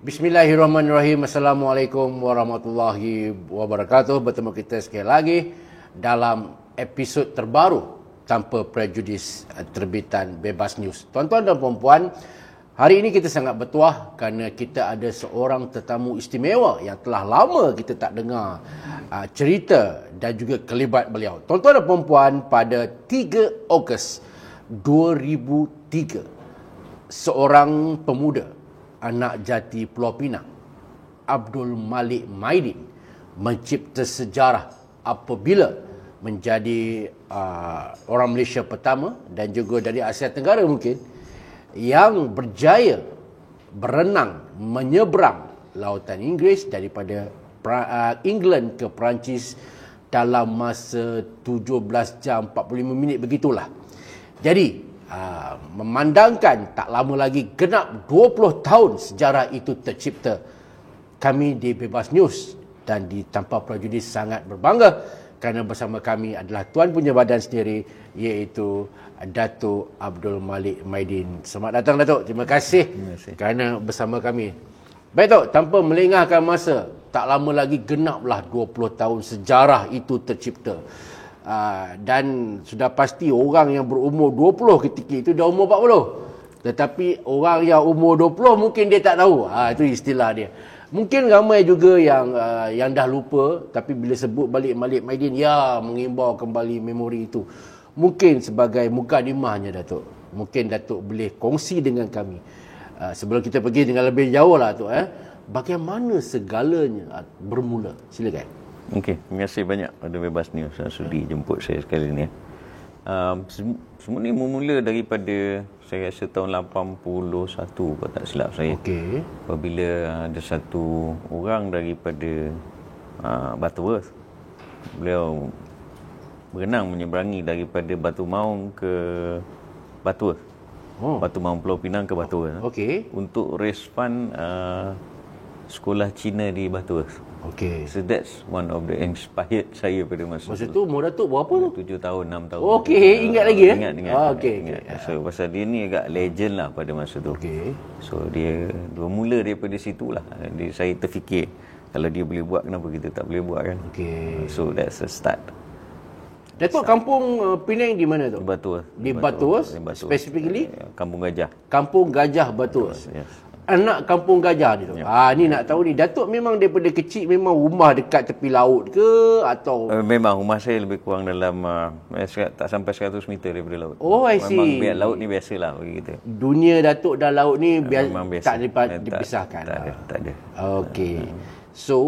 Bismillahirrahmanirrahim. Assalamualaikum warahmatullahi wabarakatuh. Bertemu kita sekali lagi dalam episod terbaru Tanpa Prejudis terbitan Bebas News. Tuan-tuan dan puan-puan, hari ini kita sangat bertuah kerana kita ada seorang tetamu istimewa yang telah lama kita tak dengar cerita dan juga kelibat beliau. Tuan-tuan dan puan-puan, pada 3 Ogos 2003, seorang pemuda anak jati Pulau Pinang, Abdul Malik Maidin, mencipta sejarah apabila menjadi orang Malaysia pertama dan juga dari Asia Tenggara mungkin yang berjaya berenang menyeberang lautan Inggeris daripada England ke Perancis dalam masa 17 jam 45 minit begitulah. Jadi memandangkan tak lama lagi genap 20 tahun sejarah itu tercipta, kami di Bebas News dan di Tanpa Prejudis sangat berbangga kerana bersama kami adalah tuan punya badan sendiri, iaitu Datuk Abdul Malik Maidin. Selamat datang Datuk. Terima kasih kerana bersama kami. Baik Datuk, tanpa melengahkan masa, tak lama lagi genaplah 20 tahun sejarah itu tercipta. Dan sudah pasti orang yang berumur 20 ketika itu dah umur 40. Tetapi orang yang umur 20 mungkin dia tak tahu. Itu istilah dia. Mungkin ramai juga yang dah lupa, tapi bila sebut balik Malik Maidin, ya, mengimbau kembali memori itu. Mungkin sebagai mukadimahnya Datuk, mungkin Datuk boleh kongsi dengan kami. Sebelum kita pergi dengan lebih jauh lah Datuk, bagaimana segalanya bermula. Silakan. Okey, terima kasih banyak pada Bebas News yang sudi jemput saya sekali ni. Semua ni bermula daripada saya rasa tahun 81 kalau tak silap saya. Okey. Apabila ada satu orang daripada Butterworth, beliau berenang menyeberangi daripada Batu Maung ke Butterworth. Batu Maung Pulau Pinang ke Butterworth. Okey. Untuk raise fund sekolah Cina di Butterworth. Okey. So that's one of the inspired saya pada masa tu. Umur Datuk berapa tu? 7 tahun, 6 tahun. Okey, ingat lagi ya? Ingat. So pasal dia ni agak legend lah pada masa tu. Okey. So dia bermula daripada situlah. Saya terfikir kalau dia boleh buat, kenapa kita tak boleh buat kan? Okey. So that's the start. Datuk, kampung Penang di mana tu? Di Butterworth. Di Butterworth? Specifically? Kampung Gajah. Kampung Gajah Butterworth. Yes. Anak Kampung Gajah ni tu. Ni nak tahu ni, Datuk memang daripada kecil memang rumah dekat tepi laut ke atau memang rumah saya lebih kurang dalam tak sampai 100 meter daripada laut. Oh, I see. Memang laut ni biasalah bagi kita. Dunia Datuk dan laut ni biasa. tak dipisahkan. Tak ada. Okey. So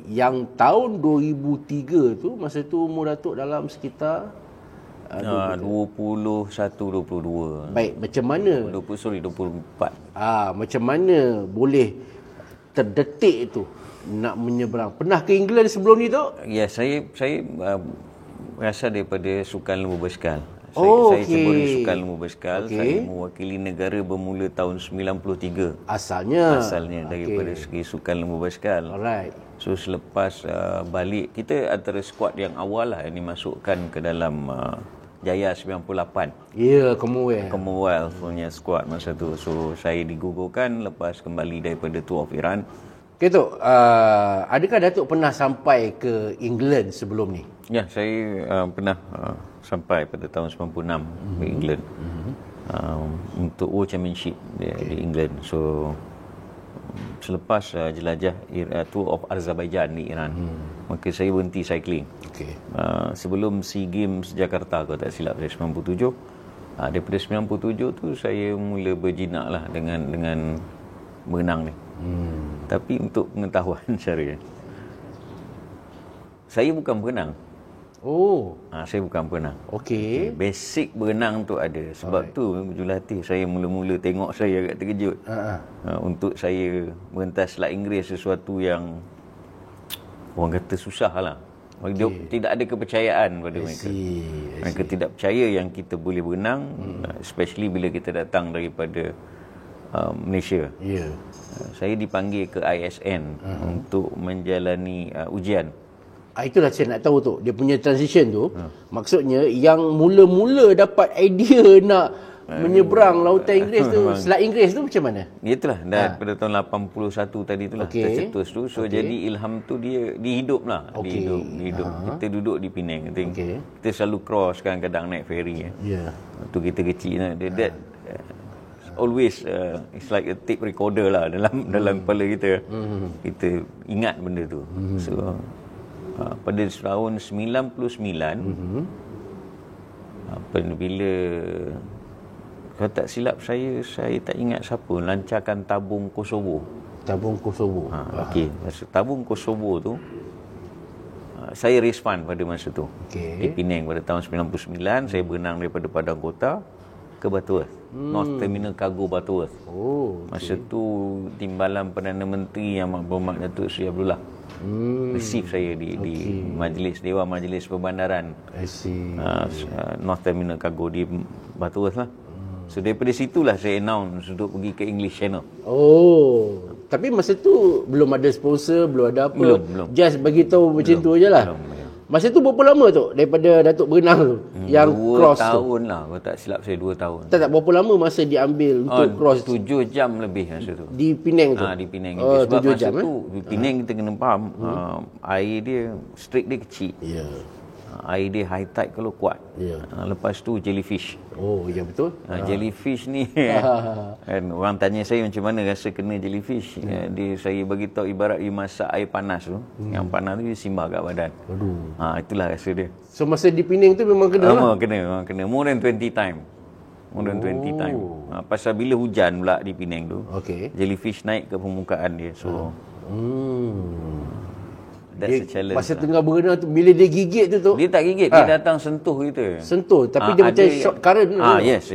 yang tahun 2003 tu, masa tu umur Datuk dalam sekitar 21, 22. Baik, macam mana 24. macam mana boleh terdetik tu nak menyeberang? Pernah ke England sebelum ni tu? Ya, saya berasal daripada Sukan Lembu Berskal. Saya ceburi Sukan Lembu Berskal. Saya mewakili negara bermula tahun 93. Asalnya daripada segi Sukan Lembu Berskal. Alright. So selepas balik, kita antara skuad yang awal lah yang dimasukkan ke dalam Jaya 98. Ya, Commonwealth punya skuad masa tu. So saya digugurkan lepas kembali daripada Tour of Iran. Okay, Tok, adakah Datuk pernah sampai ke England sebelum ni? Ya, saya pernah sampai pada tahun 96 ke England untuk World Championship di England. So selepas jelajah Tour of Azerbaijan di Iran, maka saya berhenti cycling. Sebelum SEA Games Jakarta kalau tak silap saya 97. Daripada 97 tu saya mula berjinak lah dengan berenang ni. Tapi untuk pengetahuan saya bukan berenang. Saya bukan berenang. Okey. Basic berenang tu ada. Sebab tu jurulatih saya mula-mula tengok saya agak terkejut. Untuk saya merentas Selat Inggeris sesuatu yang orang kata susah lah. Tidak ada kepercayaan pada mereka. Mereka tidak percaya yang kita boleh berenang, especially bila kita datang daripada Malaysia. Saya dipanggil ke ISN untuk menjalani ujian. Itulah saya nak tahu tu. Dia punya transition tu, maksudnya yang mula-mula dapat idea nak menyeberang lautan Inggeris tu, Selat Inggeris tu macam mana? Itulah daripada tahun 81 tadi itulah tercetus tu. So jadi ilham tu dia dihidup lah. Dihidup. Kita duduk di Penang. Kita selalu cross kadang-kadang naik ferry. Tu kita kecil. That always it's like a tape recorder lah dalam kepala kita. Kita ingat benda tu. So pada tahun 99 bila kalau tak silap saya tak ingat siapa lancarkan tabung Kosovo. Tabung Kosovo. Okey, masa tabung Kosovo tu saya race fund pada masa tu. Di Penang pada tahun 99 saya berenang daripada Padang Kota ke Butterworth. North Terminal Cargo Butterworth. Masa tu Timbalan Perdana Menteri Yang Berhormat Datuk Seri Abdullah receive saya di majlis Dewan Majlis Perbandaran. North Terminal Cargo di Butterworth lah. So daripada situlah saya announce untuk pergi ke English Channel. Tapi masa tu belum ada sponsor, belum ada apa. Belum. Just bagi tahu macam tu je lah. Masa tu berapa lama tu daripada Datuk berenang tu yang cross tu? 2 tahun lah, kalau tak silap saya 2 tahun. Tak berapa lama masa diambil untuk cross 7 jam lebih masa tu. Di Penang tu? Di Penang. Sebab 7 masa jam, tu di Penang kita kena faham air dia, streak dia kecil. Air dia high tide kalau kuat. Lepas tu jellyfish. Ya betul. Jellyfish ni kan orang tanya saya macam mana rasa kena jellyfish. Saya bagi tahu ibarat you masak air panas tu. Yang panas tu dia simbah kat badan. Itulah rasa dia. So masa di Penang tu memang kena lah. Memang kena more than 20 time. Pasal bila hujan pula di Penang tu, jellyfish naik ke permukaan dia. So that's a challenge. Masa tengah berenang tu, bila dia gigit tu dia tak gigit, dia datang sentuh kita. Tapi dia macam short current. Yes.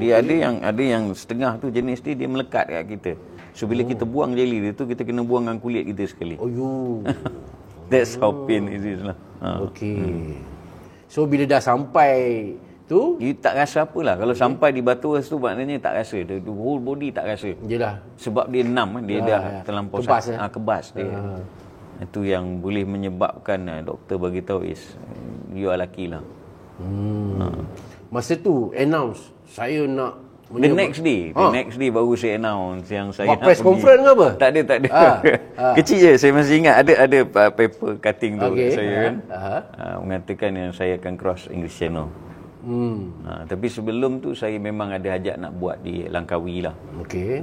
Dia ada yang setengah tu jenis dia melekat kat kita. So bila kita buang jelly dia tu, kita kena buang dengan kulit kita sekali. That's how pain it is lah. So bila dah sampai tu, you tak rasa apalah. Kalau sampai di Butterworth tu maknanya tak rasa. The whole body tak rasa. Yelah. Sebab dia enam, dia dah terlampau kebas dia. Itu yang boleh menyebabkan doktor bagi tahu you are lucky lah. Masa tu announce saya nak the next day baru saya announce yang saya nak press pergi. conference ke apa? Tak ada. Kecil je, saya masih ingat ada paper cutting tu saya kan. Mengatakan yang saya akan cross English Channel. Tapi sebelum tu saya memang ada hajat nak buat di Langkawi lah.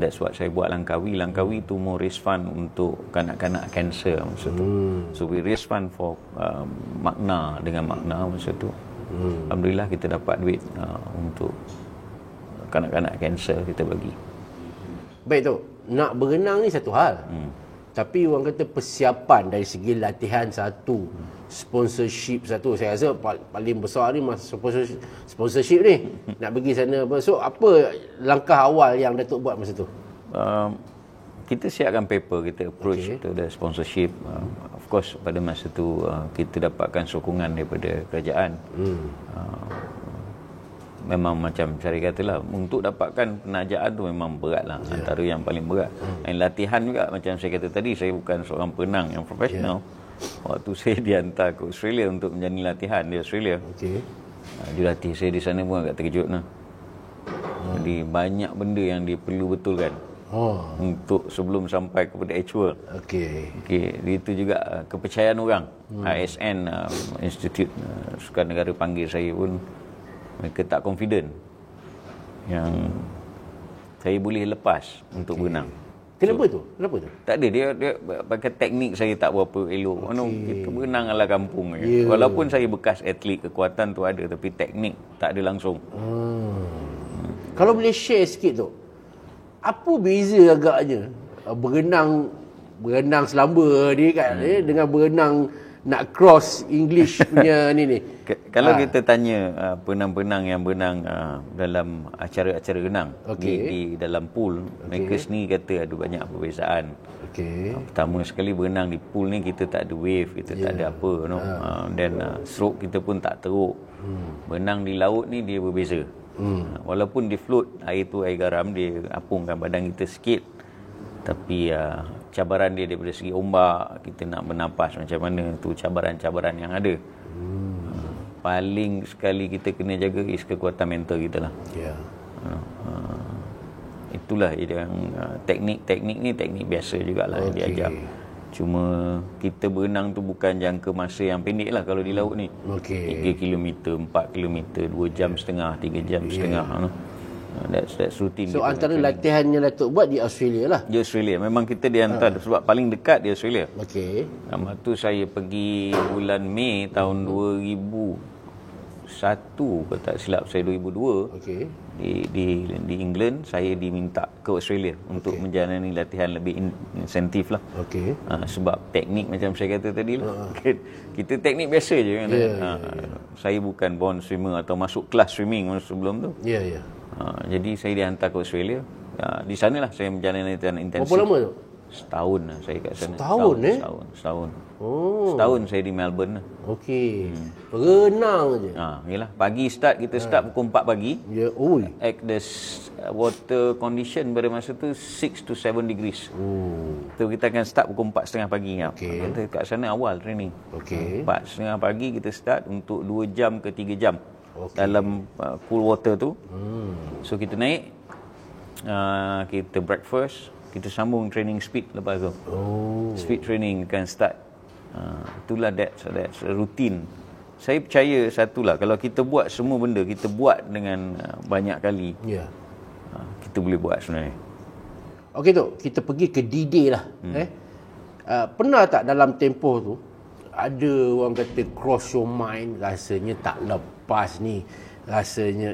That's what saya buat Langkawi. Langkawi tu mau raise fund untuk kanak-kanak kanser masa tu. So we raise fund for dengan makna masa tu. Alhamdulillah kita dapat duit untuk kanak-kanak kanser kita bagi. Baik tu, nak berenang ni satu hal. Tapi orang kata persiapan dari segi latihan satu, sponsorship satu. Saya rasa paling besar ni masa sponsorship ni. Nak pergi sana apa. So apa langkah awal yang Datuk buat masa tu? Kita siapkan paper, kita approach to the sponsorship. Of course pada masa tu kita dapatkan sokongan daripada kerajaan. Memang macam saya katalah, untuk dapatkan penajaan tu memang berat lah. Antara yang paling berat. Dan latihan juga macam saya kata tadi, saya bukan seorang penang yang profesional. Waktu saya dihantar ke Australia untuk menjalani latihan di Australia, jurulatih saya di sana pun agak terkejut lah. Jadi banyak benda yang dia perlu betulkan untuk sebelum sampai kepada actual. Itu juga kepercayaan orang. ISN Institute Sukan Negara panggil saya pun, mereka tak confident yang saya boleh lepas untuk berenang. Kenapa tu? Tak ada, dia pakai teknik saya tak berapa elok. Kita berenang ala kampung. Walaupun saya bekas atlet, kekuatan tu ada, tapi teknik tak ada langsung. Kalau boleh share sikit tu, apa beza agaknya berenang selamba ni kan, dengan berenang nak cross English punya ni. Kalau kita tanya penang-penang yang berenang dalam acara-acara renang di dalam pool, mereka sendiri kata ada banyak perbezaan. Pertama sekali berenang di pool ni kita tak ada wave, kita tak ada apa, dan stroke kita pun tak teruk. Berenang di laut ni dia berbeza. Walaupun di float, air tu air garam, dia apungkan badan kita sikit, tapi cabaran dia daripada segi ombak, kita nak bernafas macam mana, tu cabaran-cabaran yang ada. Paling sekali kita kena jaga is kekuatan mental kita lah. Itulah yang teknik-teknik ni teknik biasa jugalah yang diajar. Cuma kita berenang tu bukan jangka masa yang pendek lah kalau di laut ni. 3 km, 4 km, 2 jam setengah, 3 jam setengah. That's routine. So antara latihan yang Datuk buat di Australia lah. Di Australia. Memang kita dihantar sebab paling dekat di Australia. Okey. Lepas tu saya pergi bulan Mei tahun 2001 kalau tak silap saya 2002. Okey. Di England saya diminta ke Australia untuk menjalani latihan lebih insentif lah. Okey. Sebab teknik macam saya kata tadi lah. Kita teknik biasa je kan. Saya bukan born swimmer atau masuk kelas swimming sebelum tu. Ya. Jadi saya dihantar ke Australia. Di sanalah saya menjalani latihan intensif. Berapa lama tu? Setahun lah saya kat sana. Setahun. Setahun saya di Melbourne lah. Okey. Berenang je. Yalah, pagi kita start pukul 4 pagi. Ya, The water condition pada masa tu 6 to 7 degrees. So kita akan start pukul 4.30 pagi. Kita kat sana awal training. 4.30 pagi kita start untuk 2 jam ke 3 jam. Dalam cool water tu. So kita naik, kita breakfast, kita sambung training speed lepas tu. Speed training kan start. Itulah that's a routine. Saya percaya satulah, kalau kita buat semua benda, kita buat dengan banyak kali, kita boleh buat sebenarnya. Okey tu, kita pergi ke D-Day lah. Pernah tak dalam tempoh tu ada orang kata cross your mind, rasanya tak lepas ni, rasanya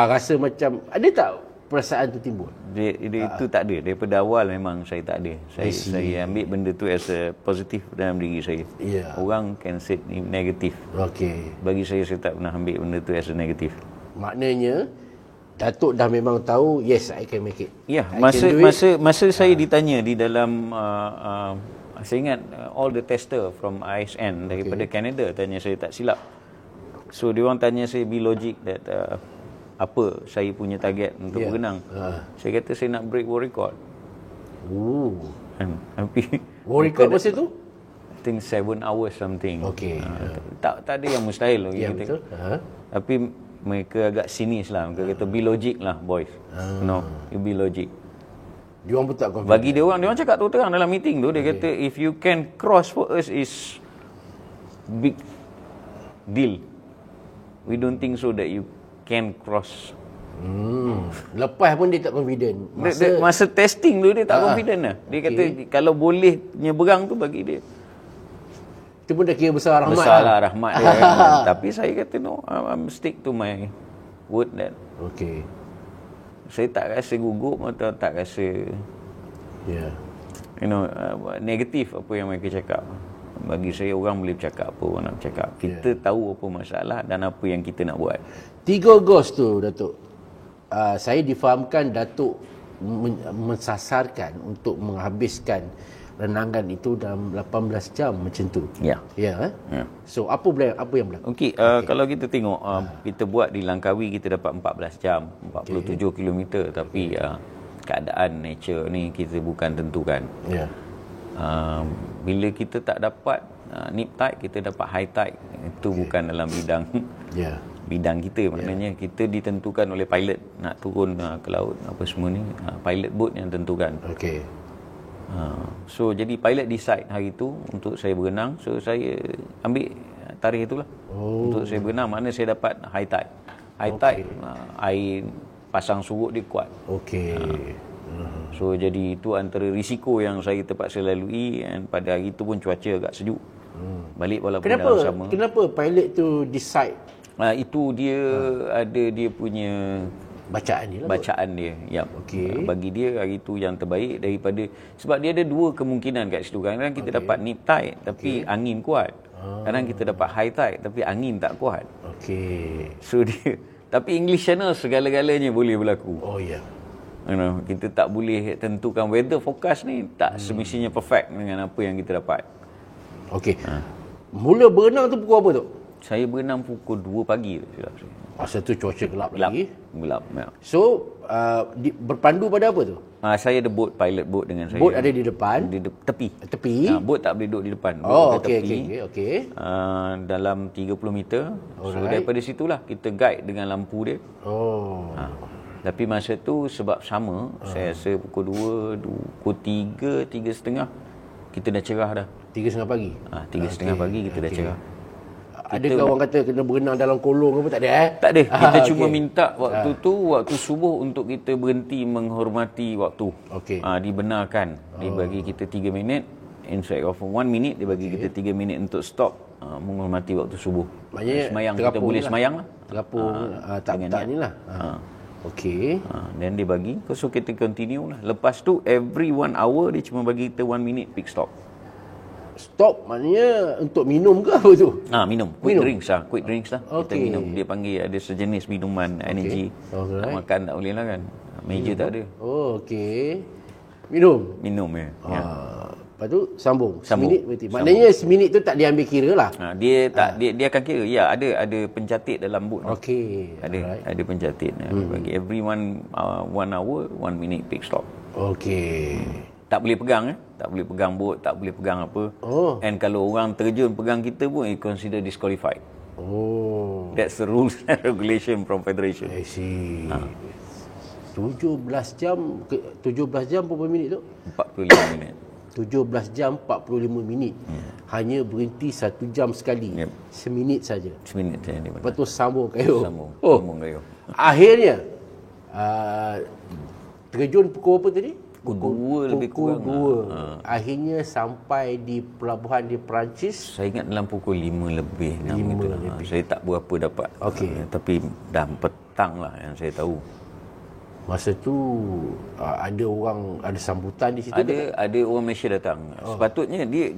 rasa macam ada tak perasaan tu timbul? Itu tak ada. Daripada awal memang saya tak ada. Saya ambil benda tu as a positif dalam diri saya. Orang can say negatif. Bagi saya tak pernah ambil benda tu as a negatif. Maknanya Datuk dah memang tahu, yes, I can make it. Ya, masa saya ditanya di dalam saya ingat all the tester from ISN daripada Canada tanya saya tak silap. So dia orang tanya saya be logic that apa saya punya target untuk berenang. Saya kata saya nak break world record. Tapi world record masa tu? I think 7 hours something. Tak ada yang mustahil. Betul. Tapi mereka agak sinis lah. Mereka kata be logic lah boys. No, you be logic. Dia orang pun tak confident. Bagi dia orang cakap terang dalam meeting tu, dia kata if you can cross for us is big deal. We don't think so that you can cross. Lepas pun dia tak confident. Masa testing tu dia tak confident lah. Dia kata kalau boleh nyeberang tu bagi dia. Itu pun dah kira besar rahmat. Besar lah rahmat dia. Tapi saya kata no, I'm stick to my word that. Saya tak rasa gugup atau tak rasa negatif apa yang mereka cakap. Bagi saya orang boleh bercakap apa orang nak bercakap. Kita tahu apa masalah dan apa yang kita nak buat. 3 Ogos tu Datuk, saya difahamkan Datuk mensasarkan untuk menghabiskan renangan itu dalam 18 jam macam tu. So apa yang berlaku? Kalau kita tengok kita buat di Langkawi kita dapat 14 jam 47 km. Tapi keadaan nature ni kita bukan tentukan. Bila kita tak dapat nip tide, kita dapat high tide. Itu bukan dalam bidang kita. Maknanya kita ditentukan oleh pilot nak turun ke laut apa semua ni. Pilot boat yang tentukan. So jadi pilot decide hari tu untuk saya berenang. So saya ambil tarikh itulah untuk saya berenang. Maknanya saya dapat high tide. High tide air pasang surut dia kuat. So jadi itu antara risiko yang saya terpaksa lalui. Dan pada hari itu pun cuaca agak sejuk. Balik walaupun dalam sama. Kenapa pilot tu decide? Itu dia ada dia punya bacaan dia. Bagi dia hari itu yang terbaik daripada, sebab dia ada 2 kemungkinan kat situ. Kadang-kadang kita dapat nip tide tapi angin kuat. Kadang kita dapat high tide tapi angin tak kuat. So dia, tapi English Channel segala-galanya boleh berlaku. Kita tak boleh tentukan weather forecast ni tak semestinya perfect dengan apa yang kita dapat. Mula berenang tu pukul apa tu? Saya berenang pukul 2 pagi. Masa tu cuaca gelap Gelap. lagi. Gelap. Ya. So, berpandu pada apa tu? Saya ada pilot boat dengan saya. Boat ada di depan, Di tepi. tepi. Boat tak boleh duduk di depan. Boat Oh, ada okey, tepi. okey. Dalam 30 meter. So Alright. daripada situlah kita guide dengan lampu dia. Oh. Tapi masa tu sebab sama, saya rasa pukul 2, pukul 3, 3.30 kita dah cerah dah. 3:30 pagi. 3.30 pagi kita dah cerah. Adakah orang kata kena berenang dalam kolong apa? Tak ada Tak ada. Kita cuma okey. minta waktu subuh untuk kita berhenti menghormati waktu. Okey. Dibenarkan. Dia bagi kita 3 minit. Instead of 1 minute, dia bagi kita 3 minit untuk stop menghormati waktu subuh. Maknanya Semayang kita terapung boleh lah. semayang lah. Terapung tak ni lah. Okey. Then dia bagi. So kita continue lah. Lepas tu every 1 hour dia cuma bagi kita 1 minute peak stop. Stop maknanya untuk minum ke apa tu? Minum. Quick Minum? drinks lah. Quick drinks lah. Kita Okey. minum. Dia panggil ada sejenis minuman energy. Alright. Nak makan tak boleh lah kan. Meja tak ada. Oh, okey. Minum. Minum ya. Lepas tu sambung. Sambung. Seminit berarti. Maknanya seminit tu tak diambil kira lah. Dia tak dia akan kira. Ya, ada pencatit dalam boot. Okey. Ada pencatit. Bagi every 1 hour 1 minute peak stop. Okey. Tak boleh pegang tak boleh pegang boat, tak boleh pegang apa. And kalau orang terjun pegang kita pun it consider disqualified. Oh. That's the rules and regulation from federation. I see. 17 jam berapa minit tu? 45 minit. 17 jam 45 minit. Hanya berhenti 1 jam sekali. Yep. Seminit saja. Seminit saja dia. Lepas tu sambung kayu. Sambung kayu. Akhirnya terjun pukul apa tadi? Pukul 2 lebih kurang. Pukul 2. Akhirnya sampai di pelabuhan di Perancis. Saya ingat dalam pukul 5 lebih. 5 lebih. Saya tak berapa dapat. Okey. Tapi dah petang lah yang saya tahu. Masa tu ada sambutan di situ. Ada orang Malaysia datang. Sepatutnya dia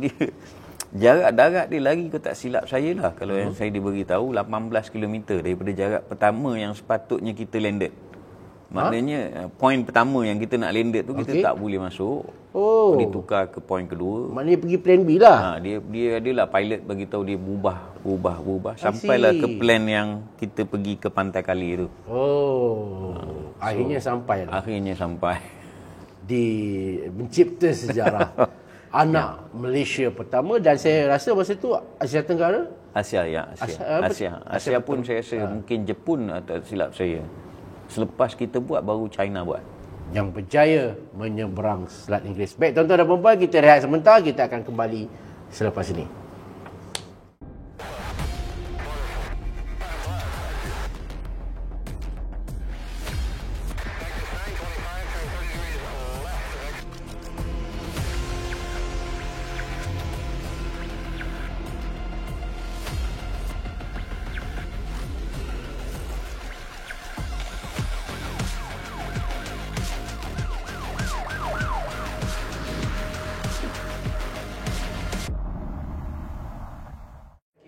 jarak darat dia lari kau tak silap saya lah. Kalau yang saya diberi tahu 18 km daripada jarak pertama yang sepatutnya kita landed. Maknanya point pertama yang kita nak landed tu kita tak boleh masuk. Oh. Ditukar ke point kedua. Maknanya pergi plan B lah. Dia adalah pilot bagi tahu dia berubah sampailah ke plan yang kita pergi ke Pantai Kali tu. Akhirnya sampai lah. Akhirnya sampai Di mencipta sejarah anak Malaysia pertama, dan saya rasa masa tu Asia Tenggara. Asia pun saya rasa mungkin Jepun atau silap saya. Selepas kita buat baru China buat. Yang berjaya menyeberang Selat Inggeris. Baik tuan-tuan dan puan-puan, kita rehat sebentar, kita akan kembali selepas ini.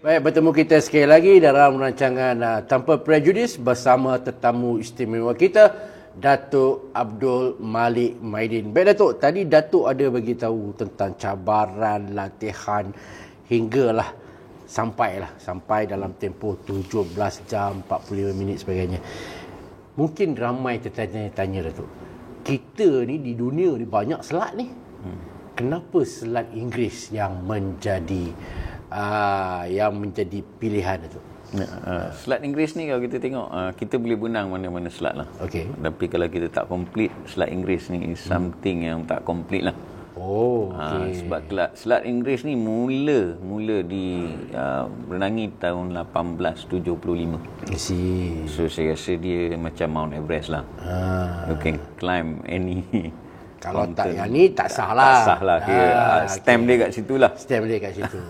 Baik, bertemu kita sekali lagi dalam rancangan Tanpa Prejudis bersama tetamu istimewa kita, Datuk Abdul Malik Maidin. Baik Datuk, tadi Datuk ada bagi tahu tentang cabaran latihan hinggalah sampai dalam tempoh 17 jam 45 minit sebagainya. Mungkin ramai tertanya-tanya Datuk. Kita ni di dunia ni banyak selat ni. Kenapa Selat Inggeris yang menjadi pilihan itu? Selat Inggeris ni kalau kita tengok kita boleh berenang mana-mana selat lah. Okey. Tapi kalau kita tak complete Selat Inggeris ni is something yang tak complete lah. Okey. Sebab Selat Inggeris ni mula di renangi tahun 1875. So saya rasa dia macam Mount Everest lah. You can climb any. Kalau tak yang ni tak sah lah. Tak sah lah. Stamp dia kat situ lah. Stamp dia kat situ.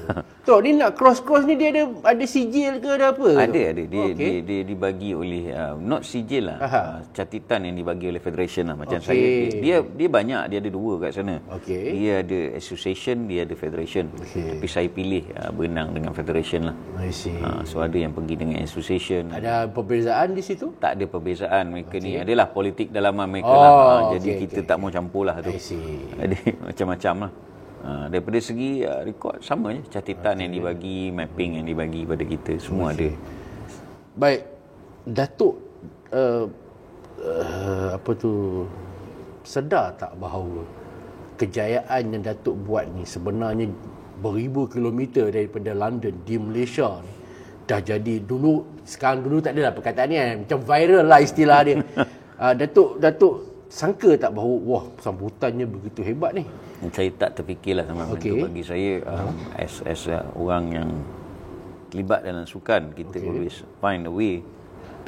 Tok, ni nak cross ni dia ada sijil ke ada apa? Ada. Dia dibagi oleh not sijil lah. Catatan yang dibagi oleh federation lah. Macam saya dia banyak, dia ada 2 kat sana. Dia ada association, dia ada federation. Tapi saya pilih berenang dengan federation lah. I see. So ada yang pergi dengan association. Ada perbezaan di situ? Tak ada perbezaan. Mereka ni adalah politik dalaman mereka lah. Jadi kita tak mau campur lah tu. I see. Jadi macam-macam lah. Daripada segi rekod sama je, catatan yang dibagi, mapping yang dibagi pada kita, semua ada. Baik, Datuk sedar tak bahawa kejayaan yang Datuk buat ni sebenarnya beribu kilometer daripada London di Malaysia ni dah jadi sekarang tak adalah perkataan ni kan, macam viral lah istilah dia. Datuk sangka tak bahawa wah sambutannya begitu hebat ni? Saya tak terfikirlah sama benda tu. Bagi saya as orang yang terlibat dalam sukan, kita always find a way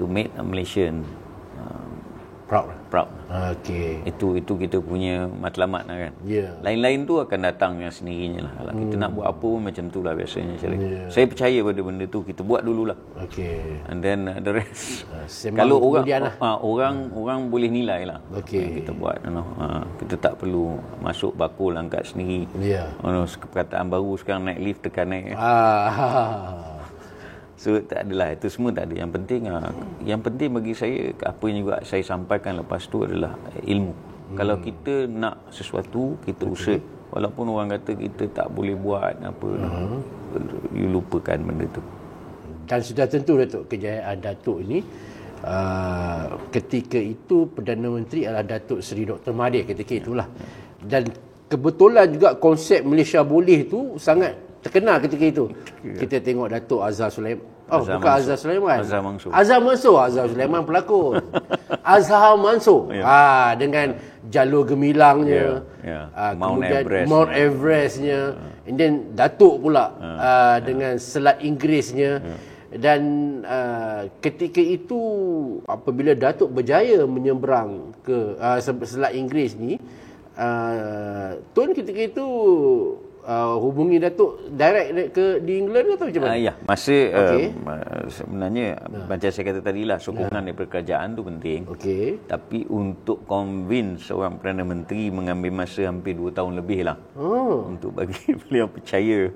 to make a Malaysian proud. Itu kita punya matlamat lah kan. Lain-lain tu akan datang yang sendirinya lah. Kalau kita nak buat apa pun macam tu lah biasanya. Saya percaya pada benda tu, kita buat dululah. And then the rest. Kalau orang boleh nilai lah yang kita buat. Kita tak perlu masuk bakul angkat sendiri. Perkataan baru sekarang naik lift tekan naik. So tak adalah, itu semua tak ada. Yang penting bagi saya, apa yang juga saya sampaikan lepas tu adalah ilmu. Kalau kita nak sesuatu, kita usaha. Walaupun orang kata kita tak boleh buat apa, you lupakan benda tu. Dan sudah tentu Datuk, kejayaan Datuk ini ketika itu Perdana Menteri adalah Datuk Seri Dr. Mahathir ketika itulah. Dan kebetulan juga konsep Malaysia Boleh tu sangat terkenal ketika itu. Kita tengok Datuk Azhar Sulaiman. Azhar Sulaiman. Azhar Mansur. Azhar Sulaiman pelakon. Azhar Mansur. Dengan jalur gemilangnya. Kemudian Mount Everestnya. And then Datuk pula dengan selat Inggerisnya. Dan ketika itu apabila Datuk berjaya menyeberang ke selat Inggeris ni, Tun ketika itu hubungi Datuk direct ke di England atau macam mana? Ya, masa sebenarnya macam saya kata tadilah, sokongan daripada kerajaan tu penting. Tapi untuk convince seorang Perdana Menteri mengambil masa hampir 2 tahun lebih lah untuk bagi beliau percaya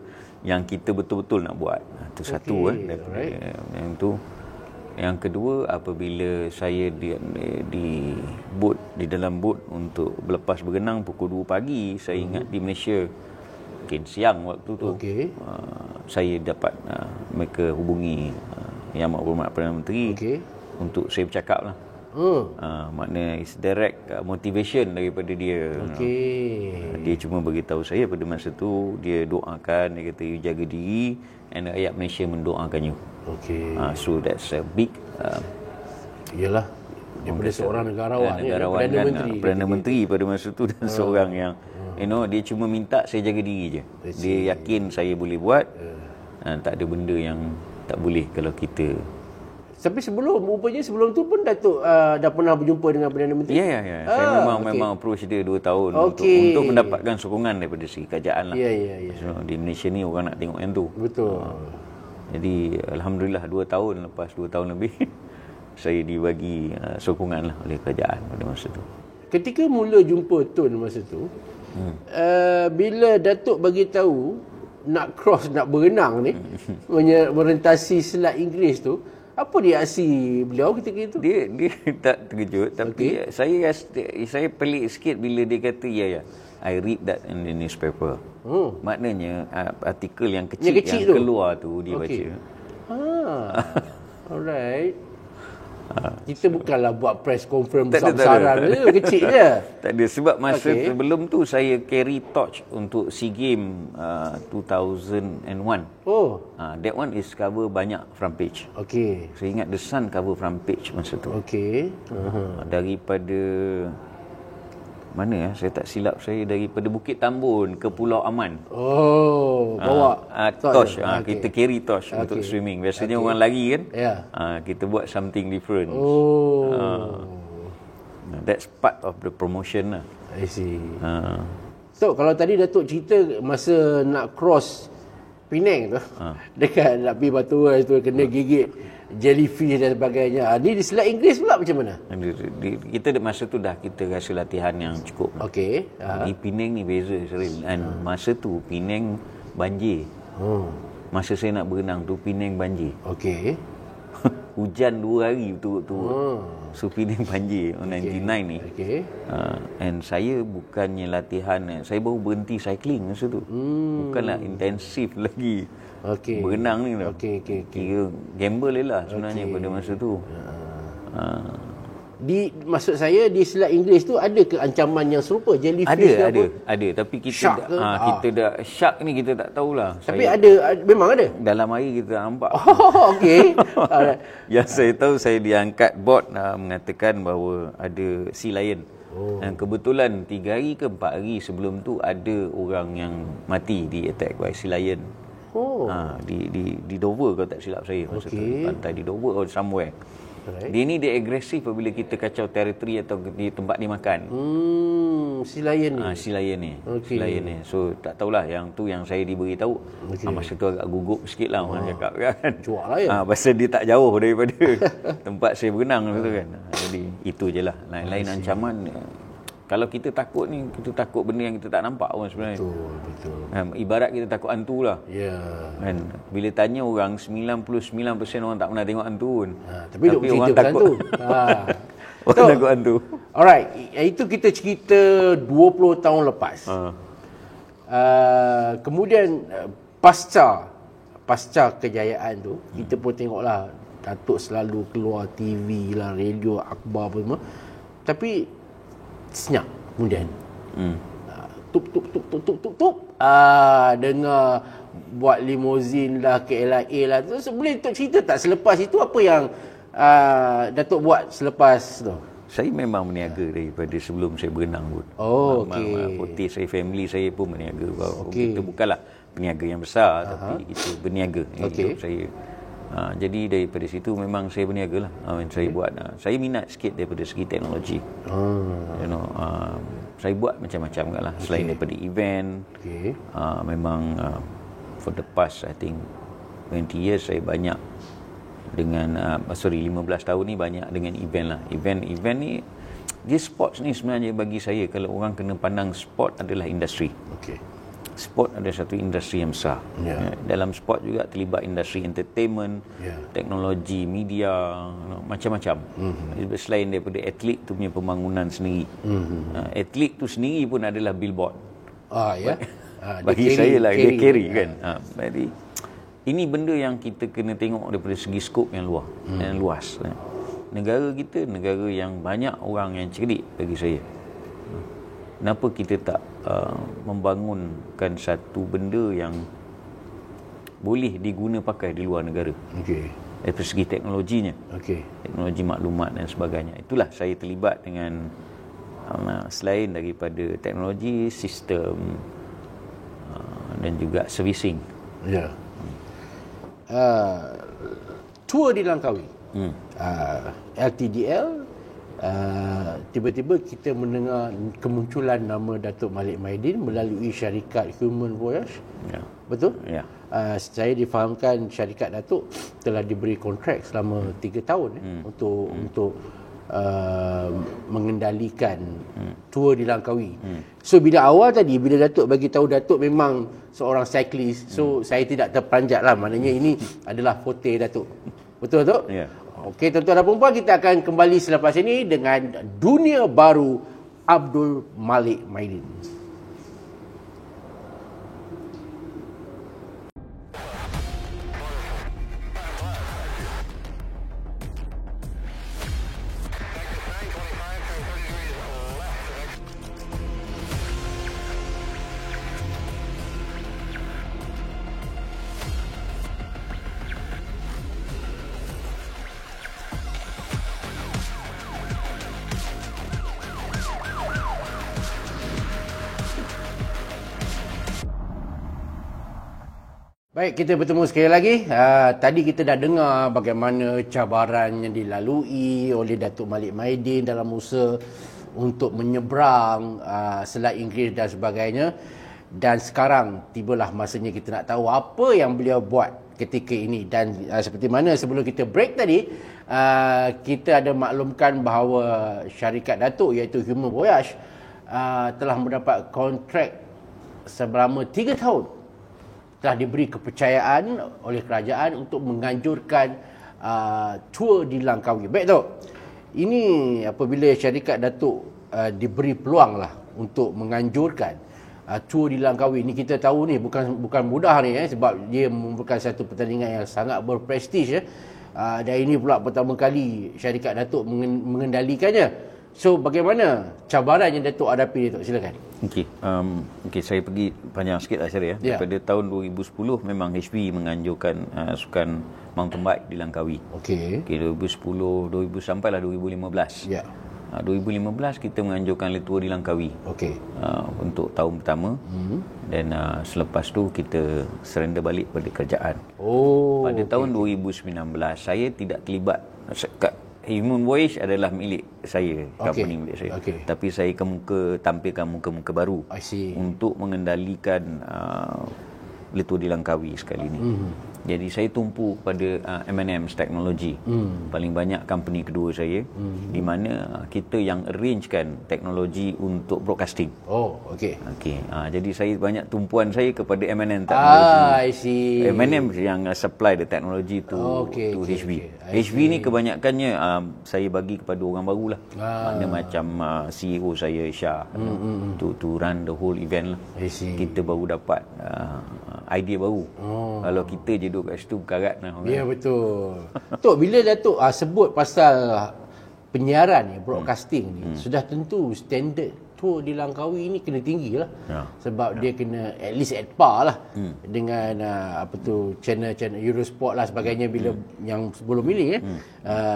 yang kita betul-betul nak buat. Itu satu daripada yang tu. Yang kedua, apabila saya di dalam bot untuk berlepas berenang pukul 2 pagi, saya ingat di Malaysia mungkin siang waktu tu, saya dapat mereka hubungi Yang Amat Perdana Menteri untuk saya bercakap lah. Maknanya it's direct motivation daripada dia. Dia cuma beritahu saya pada masa tu, dia doakan, dia kata you jaga diri and rakyat Malaysia mendoakan you. So that's a big yalah, daripada seorang negarawan Perdana Menteri pada masa tu, dan seorang yang dia cuma minta saya jaga diri je. Dia yakin saya boleh buat. Tak ada benda yang tak boleh kalau kita. Tapi sebelum tu pun Datuk dah pernah berjumpa dengan Perdana Menteri? Ya. Saya memang approach dia 2 tahun untuk mendapatkan sokongan daripada segi kerajaan lah. So, di Malaysia ni orang nak tengok yang tu. Betul. Jadi Alhamdulillah 2 tahun, lepas 2 tahun lebih saya dibagi sokongan lah oleh kerajaan pada masa tu. Ketika mula jumpa Tun masa tu, bila Datuk bagi tahu nak berenang ni, merentasi selat Inggeris tu, apa reaksi beliau ketika itu? Dia tak terkejut, tapi saya pelik sikit bila dia kata ya. I read that in the newspaper. Maknanya artikel yang kecil yang keluar tu dia baca. Alright. Kita bukanlah buat press conference besar-besaran je, kecil je. Tak ada, sebab masa sebelum tu saya carry torch untuk SEA Games 2001. That one is cover banyak front page. Saya ingat The Sun cover front page masa tu. Daripada mana saya tak silap saya, daripada Bukit Tambun ke Pulau Aman. Bawa torch. Kita carry torch untuk swimming. Biasanya orang lari kan. Kita buat something different. That's part of the promotion lah. I see. So kalau tadi Datuk cerita masa nak cross Penang tu, dekat nak pergi Batu Ais tu kena gigit jellyfish dan sebagainya. Ni di selat Inggeris pula macam mana? Kita masa tu dah kita rasa latihan yang cukup. Di Penang ni beza sering. Dan masa tu Penang banjir. Masa saya nak berenang tu Penang banjir. hujan 2 hari betul-betul. Supiding Panjir 99 ni. Okey. And saya bukannya latihan, saya baru berhenti cycling masa tu. Bukanlah intensif lagi. Okey. Berenang ni tau. Okey. Kira gamble lah sebenarnya pada masa tu. Maksud saya di Selat Inggeris tu ada ke ancaman yang serupa jellyfish Ada, tapi kita kita dah shark ni kita tak tahulah. Tapi memang ada dalam air kita tak nampak. Okey. Yang saya tahu, saya diangkat board mengatakan bahawa ada sea lion. Dan kebetulan 3 hari ke 4 hari sebelum tu ada orang yang mati di attack by sea lion. Di Dover kalau tak silap saya masa tu, pantai di Dover or somewhere. Dia ni dia agresif apabila kita kacau teritori atau di tempat dia makan. Si lion ni. Si lion ni. Si lion ni. So tak tahulah, yang tu yang saya diberitahu. Masa tu agak gugup sikit lah orang cakap kan. Cuak lah ya. Pasal dia tak jauh daripada tempat saya berenang tu kan. Jadi itu je lah. Lain-lain ancaman. Kalau kita takut ni, kita takut benda yang kita tak nampak pun sebenarnya. Betul. Ibarat kita takut hantu lah. Ya. Kan? Bila tanya orang, 99% orang tak pernah tengok hantu pun. Tapi orang takut hantu. Orang takut hantu. Alright, itu kita cerita 20 tahun lepas. Kemudian pasca kejayaan tu, kita pun tengoklah Datuk selalu keluar TV lah, radio, akhbar apa semua. Tapi senyap kemudian. Tup. Dengar buat limousin lah, KLIA lah. Terus boleh Tok cerita tak selepas itu apa yang Datuk buat selepas tu? Saya memang berniaga daripada sebelum saya berenang pun. Okey. Saya, family saya pun berniaga. Kita bukanlah peniaga yang besar, tapi kita berniaga. Hidup saya. Jadi daripada situ memang saya berniaga lah. Saya buat, saya minat sikit daripada segi teknologi. Saya buat macam-macam lah. Selain daripada event, memang for the past I think 20 years saya banyak dengan 15 tahun ni banyak dengan event lah. Event ni, dia sports ni sebenarnya bagi saya, kalau orang kena pandang sport adalah industri. Sport ada satu industri yang besar. Dalam sport juga terlibat industri entertainment, teknologi, media, macam-macam. Selain daripada atlet tu punya pembangunan sendiri. Atlet tu sendiri pun adalah billboard. Bagi saya lah, dia carry kan. Jadi ini benda yang kita kena tengok daripada segi skop yang luas. Negara kita negara yang banyak orang yang cerdik bagi saya. Kenapa kita tak membangunkan satu benda yang boleh diguna pakai di luar negara? Dari segi teknologinya. Teknologi maklumat dan sebagainya. Itulah saya terlibat dengan selain daripada teknologi, sistem dan juga servicing. Tour di Langkawi. LTDL. Tiba-tiba kita mendengar kemunculan nama Datuk Malik Maidin melalui syarikat Human Voyage. Betul? Saya difahamkan syarikat Datuk telah diberi kontrak selama 3 tahun untuk mengendalikan tour di Langkawi. So bila awal tadi, bila Datuk bagi tahu Datuk memang seorang cyclist, so saya tidak terperanjat lah, maknanya ini adalah forte Datuk. Betul Datuk? Okey, tuan-tuan dan puan-puan, kita akan kembali selepas ini dengan dunia baru Abdul Malik Maidin. Baik, kita bertemu sekali lagi. Tadi kita dah dengar bagaimana cabaran yang dilalui oleh Datuk Malik Maidin dalam usaha untuk menyeberang Selat Inggeris dan sebagainya. Dan sekarang tibalah masanya kita nak tahu apa yang beliau buat ketika ini. Dan seperti mana sebelum kita break tadi, kita ada maklumkan bahawa syarikat Datuk iaitu Human Voyage telah mendapat kontrak selama 3 tahun. Telah diberi kepercayaan oleh kerajaan untuk menganjurkan tour di Langkawi. Baik Datuk, ini apabila syarikat Datuk diberi peluang lah untuk menganjurkan tour di Langkawi ni, kita tahu ni bukan mudah ni sebab dia merupakan satu pertandingan yang sangat berprestij dan ini pula pertama kali syarikat Datuk mengendalikannya. So bagaimana cabaran yang Datuk hadapi, Datuk? Silakan. Okey, saya pergi panjang sikit lah Syarif ya. Daripada tahun 2010 memang HB menganjurkan sukan mountain bike di Langkawi. Okey. 2010, 2000 sampailah 2015. Ya. 2015 kita menganjurkan tour di Langkawi. Okey. Untuk tahun pertama. Dan selepas tu kita surrender balik pada kerajaan. Pada tahun 2019 saya tidak terlibat. Human Voyage adalah milik saya, company milik saya. Tapi saya tampilkan muka-muka baru untuk mengendalikan tour di Langkawi sekali ini. Jadi saya tumpu pada M&M's Technology. Paling banyak company kedua saya, di mana kita yang arrangekan teknologi untuk broadcasting. Jadi saya banyak tumpuan saya kepada M&M Technology. M&M yang supply the technology to HB. HB ni kebanyakannya saya bagi kepada orang baru lah. Maknanya macam CEO saya Syah to run the whole event lah. Kita baru dapat idea baru. Kalau kita je duduk kat situ berkarat lah. Ya, betul. Tok, bila Datuk sebut pasal penyiaran ni, broadcasting ni, sudah tentu standard tour di Langkawi ni kena tinggi lah. Sebab dia kena at least at par lah dengan channel-channel Eurosport lah sebagainya bila yang sebelum ini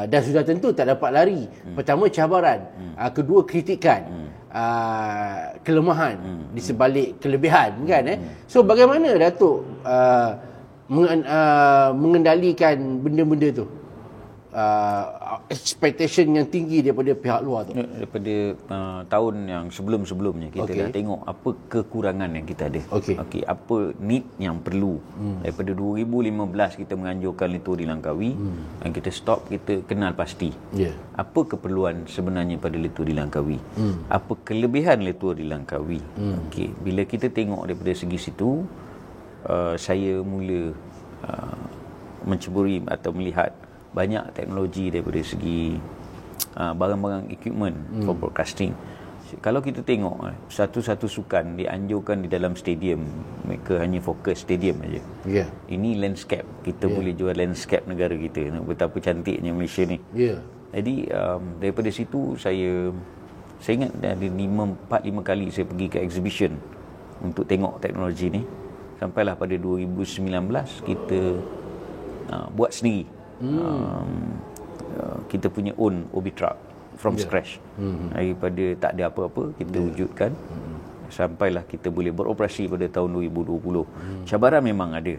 dan sudah tentu tak dapat lari. Pertama cabaran, kedua kritikan, kelemahan di sebalik kelebihan kan. So bagaimana Datuk mengendalikan benda-benda tu, expectation yang tinggi daripada pihak luar tu? Daripada tahun yang sebelum-sebelumnya kita dah tengok apa kekurangan yang kita ada. Apa need yang perlu. Daripada 2015 kita menganjurkan tour di Langkawi dan kita stop, kita kenal pasti apa keperluan sebenarnya pada tour di Langkawi, apa kelebihan tour di Langkawi. Bila kita tengok daripada segi situ, saya mula menceburi atau melihat banyak teknologi daripada segi barang-barang equipment for broadcasting. Kalau kita tengok satu-satu sukan dianjurkan di dalam stadium, mereka hanya fokus stadium aja. Ini landscape, kita boleh jual landscape negara kita. Betapa cantiknya Malaysia ni. Jadi daripada situ saya ingat ada 4-5 kali saya pergi ke exhibition untuk tengok teknologi ni. Sampailah pada 2019 kita buat sendiri. Kita punya own OB truck from scratch. Daripada tak ada apa-apa kita wujudkan. Sampailah kita boleh beroperasi pada tahun 2020. Cabaran memang ada.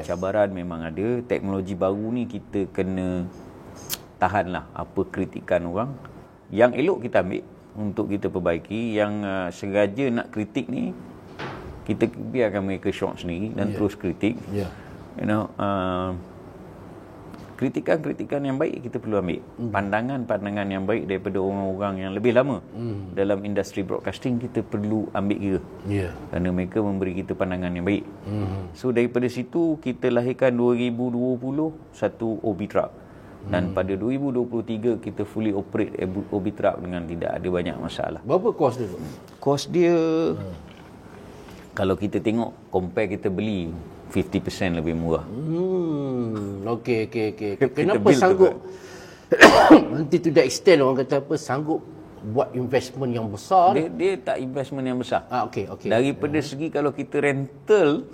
Cabaran memang ada. Teknologi baru ni kita kena tahanlah apa kritikan orang. Yang elok kita ambil untuk kita perbaiki. Yang sengaja nak kritik ni, kita biarkan mereka shock sendiri dan terus kritik. Kritikan-kritikan yang baik kita perlu ambil. Pandangan-pandangan yang baik daripada orang-orang yang lebih lama dalam industri broadcasting kita perlu ambil kira. Kerana mereka memberi kita pandangan yang baik. So daripada situ kita lahirkan 2020 satu OB truck. Dan pada 2023 kita fully operate OB truck dengan tidak ada banyak masalah. Berapa kos dia? Kos dia kalau kita tengok compare kita beli 50% lebih murah. Okey. Kenapa sanggup nanti to the extent orang kata sanggup buat investment yang besar? Dia tak investment yang besar. Okey. Daripada segi kalau kita rental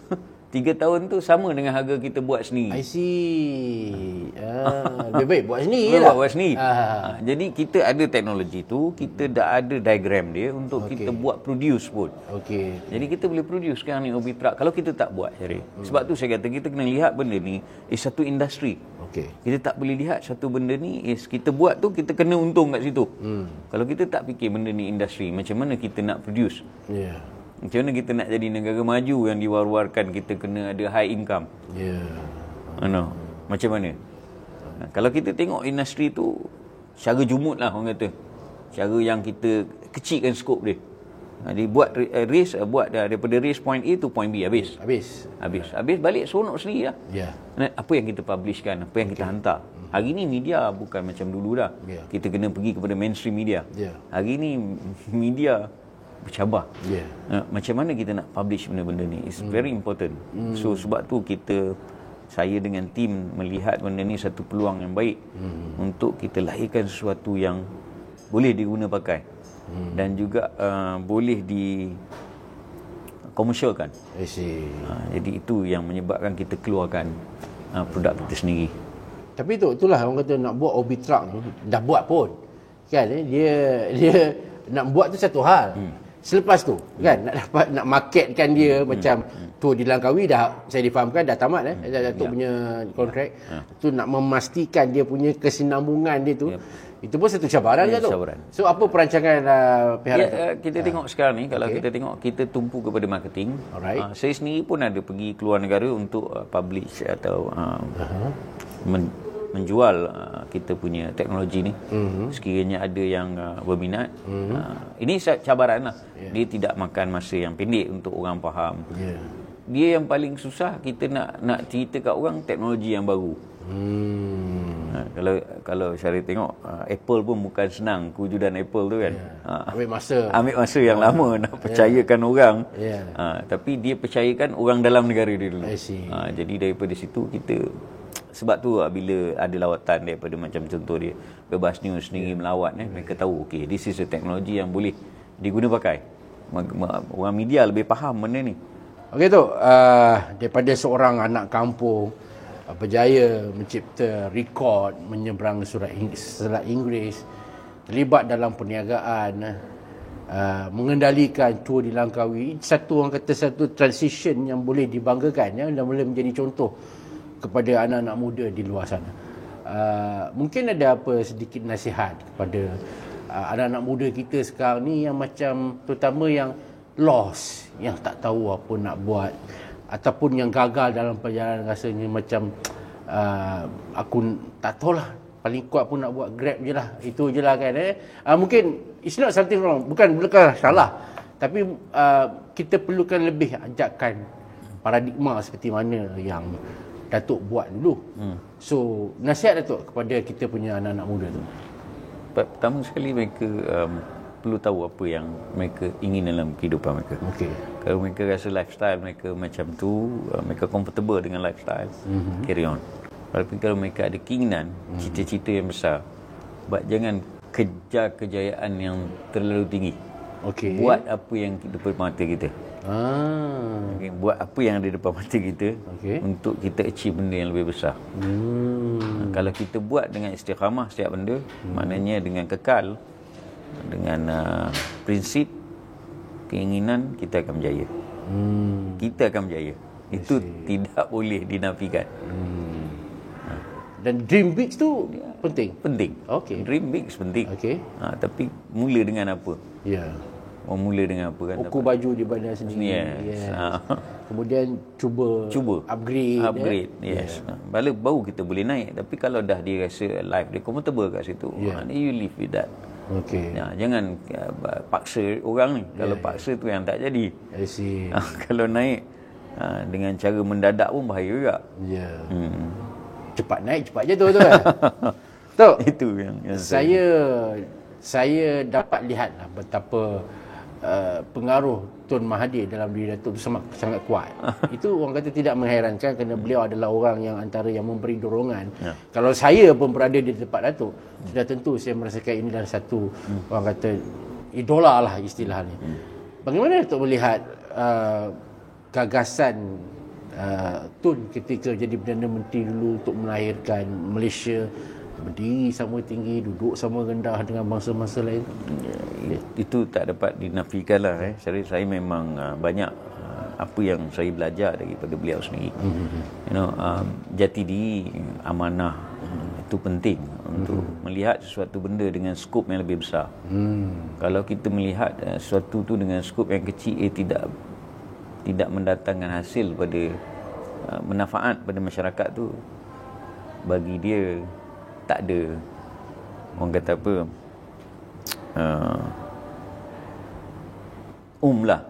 3 tahun tu sama dengan harga kita buat sendiri. I see. Lebih baik buat sendiri lah. Buat sendiri. Jadi kita ada teknologi tu, kita dah ada diagram dia untuk kita buat produce pun. Jadi kita boleh produce sekarang ni OB truck. Kalau kita tak buat, sebab tu saya kata kita kena lihat benda ni is satu industri. Kita tak boleh lihat satu benda ni is kita buat tu kita kena untung kat situ. Kalau kita tak fikir benda ni industri, macam mana kita nak produce? Macam mana kita nak jadi negara maju yang diwar-warkan kita kena ada high income? Macam mana? Kalau kita tengok industri tu secara jumut lah orang kata. Cara yang kita kecilkan skop dia. Jadi buat race, buat daripada race point A to point B habis balik seronok sendiri lah. Apa yang kita publishkan, apa yang kita hantar. Hari ni media bukan macam dulu dah. Kita kena pergi kepada mainstream media. Hari ni media bercabar. Macam mana kita nak publish benda-benda ni? It's very important. So sebab tu saya dengan tim melihat benda ni satu peluang yang baik untuk kita lahirkan sesuatu yang boleh diguna pakai dan juga boleh komersialkan. Jadi itu yang menyebabkan kita keluarkan produk kita sendiri. Tapi itulah orang kata nak buat Orbit Truck ni dah buat pun. Kan dia nak buat tu satu hal. Selepas tu kan nak marketkan dia macam tu di Langkawi dah saya difahamkan dah tamat Datuk punya kontrak. Tu nak memastikan dia punya kesinambungan dia tu. Itu pun satu cabaran kan tu. So apa perancangan pihak kita tengok sekarang ni kalau kita tengok kita tumpu kepada marketing. Saya sendiri pun ada pergi keluar negara untuk publish atau menjual kita punya teknologi ni. Sekiranya ada yang berminat. Ini cabaran lah. Dia tidak makan masa yang pendek untuk orang faham. Dia yang paling susah kita nak cerita kat orang teknologi yang baru. Kalau Syarif tengok Apple pun bukan senang kewujudan Apple tu kan. Ambil masa yang lama nak percayakan orang. Tapi dia percayakan orang dalam negara dia dulu. Jadi daripada situ kita sebab tu bila ada lawatan daripada macam contoh dia Bebas News sendiri melawat mereka tahu this is a teknologi yang boleh diguna pakai. Orang media lebih faham benda ni. Okey tu daripada seorang anak kampung berjaya mencipta rekod menyeberang Selat Inggeris, terlibat dalam perniagaan, mengendalikan tour di Langkawi, satu transition yang boleh dibanggakan dan boleh menjadi contoh kepada anak-anak muda di luar sana. Mungkin ada apa sedikit nasihat kepada anak-anak muda kita sekarang ni yang macam terutama yang lost, yang tak tahu apa nak buat ataupun yang gagal dalam perjalanan, rasanya macam aku tak tahulah, paling kuat pun nak buat Grab je lah, itu je lah kan. Mungkin it's not something wrong, bukan salah, tapi kita perlukan lebih ajakan paradigma seperti mana yang Datuk buat dulu. So nasihat Datuk kepada kita punya anak-anak muda tu. Pertama sekali mereka perlu tahu apa yang mereka ingin dalam kehidupan mereka. Kalau mereka rasa lifestyle mereka macam tu, mereka comfortable dengan lifestyle, carry on. Tapi kalau mereka ada keinginan, cita-cita yang besar, jangan kejar kejayaan yang terlalu tinggi. Buat apa yang di depan mata kita. Buat apa yang ada di depan mata kita untuk kita achieve benda yang lebih besar. Kalau kita buat dengan istiqamah setiap benda, maknanya dengan kekal, dengan prinsip, keinginan, kita akan berjaya. Kita akan berjaya. Itu tidak boleh dinafikan. Dan dream big tu penting. Dream big penting. Tapi mula dengan apa? Mula dengan apa kan? Ukur baju di badan sendiri. Kemudian cuba upgrade. Baru kita boleh naik. Tapi kalau dah dia rasa life dia comfortable kat situ, you live with that. Jangan paksa orang ni. Kalau paksa tu yang tak jadi. Kalau naik dengan cara mendadak pun bahaya juga. Cepat naik, cepat jatuh tu kan. Itu yang saya dapat lihatlah betapa pengaruh Tun Mahathir dalam diri Datuk itu sangat kuat. Itu orang kata tidak mengherankan kerana beliau adalah orang yang antara yang memberi dorongan. Kalau saya pun berada di tempat Datuk, sudah tentu saya merasakan ini adalah satu orang kata idola lah istilahnya. Bagaimana Datuk melihat gagasan Tun ketika jadi Perdana Menteri dulu untuk melahirkan Malaysia berdiri sama tinggi, duduk sama rendah dengan bangsa-bangsa lain? Itu tak dapat dinafikan lah. Saya memang banyak apa yang saya belajar daripada beliau sendiri. Jati diri, amanah, itu penting untuk melihat sesuatu benda dengan skop yang lebih besar. Kalau kita melihat sesuatu tu dengan skop yang kecil, tidak mendatangkan hasil pada manfaat pada masyarakat tu, bagi dia tak ada, orang kata apa, lah.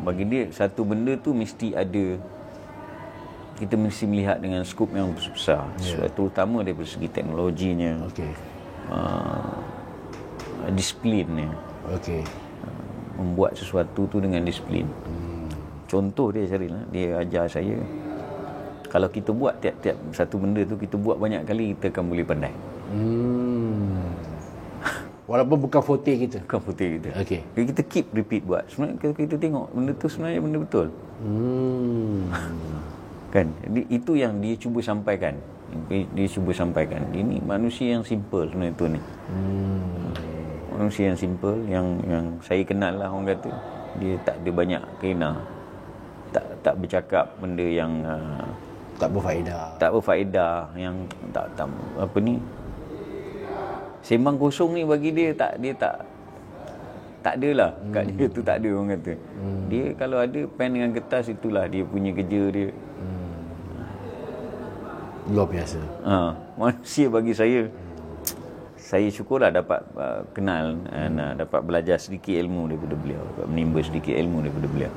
Bagi dia satu benda tu mesti ada kita mesti melihat dengan skop yang besar, terutama daripada segi teknologinya, disiplinnya. Membuat sesuatu tu dengan disiplin. Contoh dia Syaril, dia ajar saya, kalau kita buat tiap-tiap satu benda tu, kita buat banyak kali, kita akan boleh pandai. Walaupun bukan forte kita. Bukan forte kita. Jadi kita keep repeat buat. Sebenarnya kalau kita tengok benda tu sebenarnya benda betul. Kan? Jadi itu yang dia cuba sampaikan. Ini manusia yang simple sebenarnya tu ni. Manusia yang simple, yang saya kenal lah, orang kata dia tak ada banyak kena, tak bercakap benda yang tak berfaedah, yang tak apa ni, sembang kosong ni bagi dia tak adalah. Kat dia tu tak ada, orang kata. Dia kalau ada pen dengan kertas, itulah dia punya kerja dia. Luar biasa. Manusia bagi saya syukurlah dapat kenal dan dapat belajar sedikit ilmu daripada beliau, dapat menimba sedikit ilmu daripada beliau.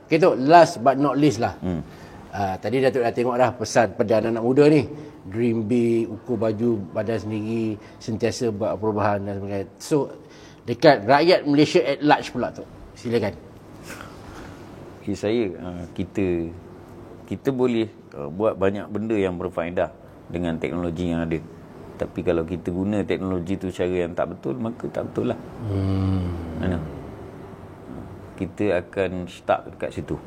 Okay, Tok, last but not least lah. Tadi Datuk dah tengok dah pesan pada anak-anak muda ni. Dream big, ukur baju badan sendiri, sentiasa buat perubahan dan sebagainya. So, dekat rakyat Malaysia at large pula, Tok. Silakan. Okay, saya, kita boleh buat banyak benda yang berfaedah dengan teknologi yang ada. Tapi kalau kita guna teknologi tu cara yang tak betul, maka tak betul lah. Kita akan stuck dekat situ.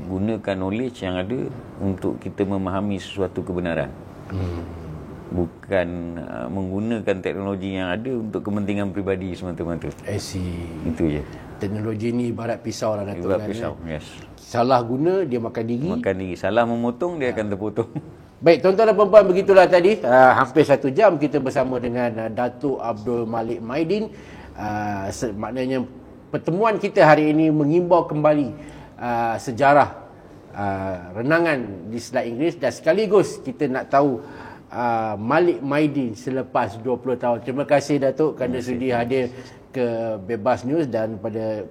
Gunakan knowledge yang ada untuk kita memahami sesuatu kebenaran. Bukan menggunakan teknologi yang ada untuk kepentingan peribadi semata-mata. Itu je. Teknologi ni ibarat pisau lah, Datuk. Ibarat pisau, yes. Salah guna, dia makan diri. Salah memotong, dia akan terpotong. Baik, tuan-tuan dan puan-puan, begitulah tadi. Hampir 1 jam kita bersama dengan Datuk Abdul Malik Maidin. Maknanya pertemuan kita hari ini mengimbau kembali sejarah renangan di Selat Inggeris, dan sekaligus kita nak tahu Malik Maidin selepas 20 tahun. Terima kasih Datuk kerana sudi hadir ke Bebas News dan pada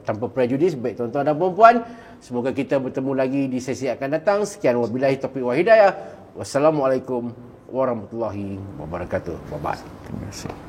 Tanpa Prejudis. Baik tuan-tuan dan puan-puan, semoga kita bertemu lagi di sesi akan datang. Sekian, wabillahi taufiq wal hidayah. Wassalamualaikum warahmatullahi wabarakatuh. Bye bye. Terima kasih.